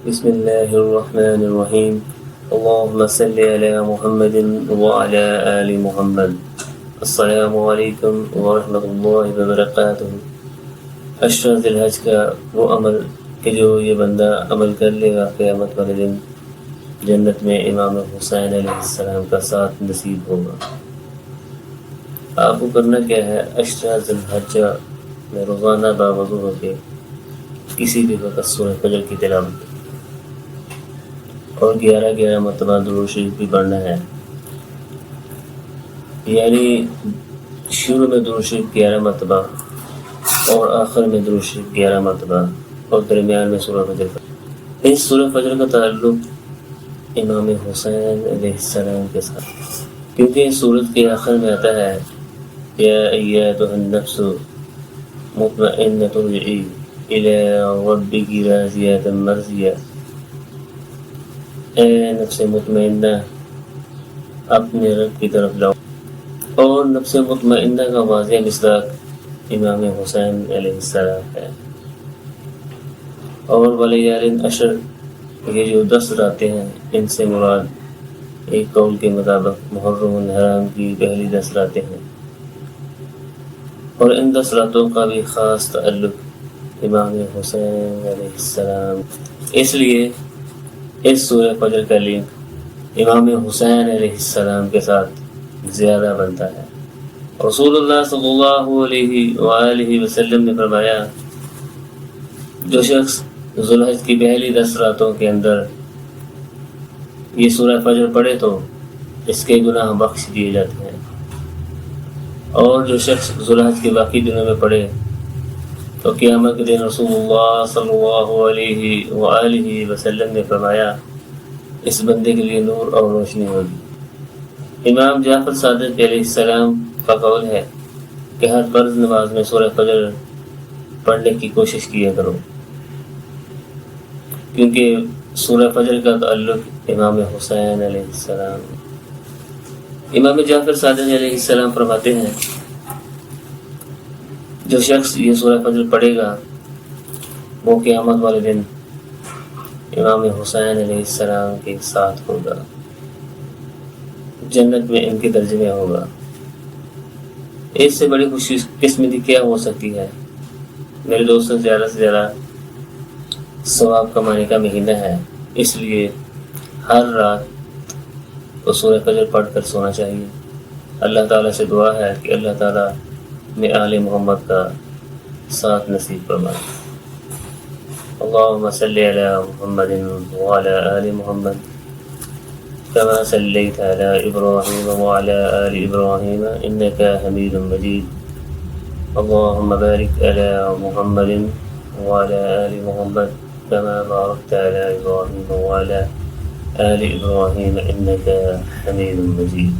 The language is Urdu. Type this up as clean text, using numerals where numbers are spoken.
بسم الله الرحمن الرحيم اللهم صل على محمد وعلى آل محمد السلام علیکم ورحمۃ اللہ وبرکاتہ۔ عشرہ ذی الحج کا وہ عمل کہ جو یہ بندہ عمل کر لے گا قیامت والے دن جنت میں امام حسین علیہ السلام کا ساتھ نصیب ہوگا۔ آپ کو کرنا کیا ہے، عشرہ ذی الحج میں روزانہ باوضو ہو کے کسی بھی وقت سورہ فجر کی تلاوت اور 11 مرتبہ درود شریف بھی پڑھنا ہے، یعنی شروع میں درود شریف 11 مرتبہ اور آخر میں درود شریف 11 مرتبہ اور درمیان میں سورہ فجر۔ اس سورہ فجر کا تعلق امام حسین علیہ السلام کے ساتھ، کیونکہ اس سورت کے آخر میں آتا ہے یا ایتھا النفس مطمئنۃ ارجعی الی ربک راضیۃ مرضیہ، اے نفس مطمئنہ اپنے رب کی طرف لاؤ۔ اور نفس مطمئنہ کا واضح مصداق امام حسین علیہ السلام ہے۔ اور ولیال عشر، یہ جو 10 راتیں ہیں ان سے مراد ایک قول کے مطابق محرم الحرام کی پہلی 10 راتیں ہیں، اور ان 10 راتوں کا بھی خاص تعلق امام حسین علیہ السلام، اس لیے اس سورہ فجر کا لنک امام حسین علیہ السلام کے ساتھ زیادہ بنتا ہے۔ رسول اللہ صلی اللہ علیہ وآلہ وسلم نے فرمایا، جو شخص ذو الحج کی پہلی 10 راتوں کے اندر یہ سورہ فجر پڑھے تو اس کے گناہ بخش دیے جاتے ہیں، اور جو شخص ذو الحج کے باقی دنوں میں پڑھے تو قیامت کے دن رسول اللہ صلی اللہ علیہ وآلہ وسلم نے فرمایا اس بندے کے لیے نور اور روشنی ہوگی۔ امام جعفر صادق علیہ السلام کا قول ہے کہ ہر فرض نماز میں سورہ فجر پڑھنے کی کوشش کیا کرو، کیونکہ سورہ فجر کا تعلق امام حسین علیہ السلام۔ امام جعفر صادق علیہ السلام فرماتے ہیں، جو شخص یہ سورہ فجر پڑھے گا وہ قیامت والے دن امام حسین علیہ السلام کے ساتھ ہوگا، جنت میں ان کے درجے میں ہوگا۔ اس سے بڑی خوشی قسمتی کیا ہو سکتی ہے؟ میرے دوستوں، زیادہ سے زیادہ ثواب کمانے کا مہینہ ہے، اس لیے ہر رات کو سورہ فجر پڑھ کر سونا چاہیے۔ اللہ تعالیٰ سے دعا ہے کہ اللہ تعالیٰ نے آل محمد کا ساتھ نصیب فرمائے۔ اللهم صل على محمد وعلى آل محمد كما صليت على إبراهيم وعلى آل إبراهيم إنك حميد مجيد اللهم بارك على محمد وعلى آل محمد كما باركت على إبراهيم وعلى آل إبراهيم إنك حميد مجيد۔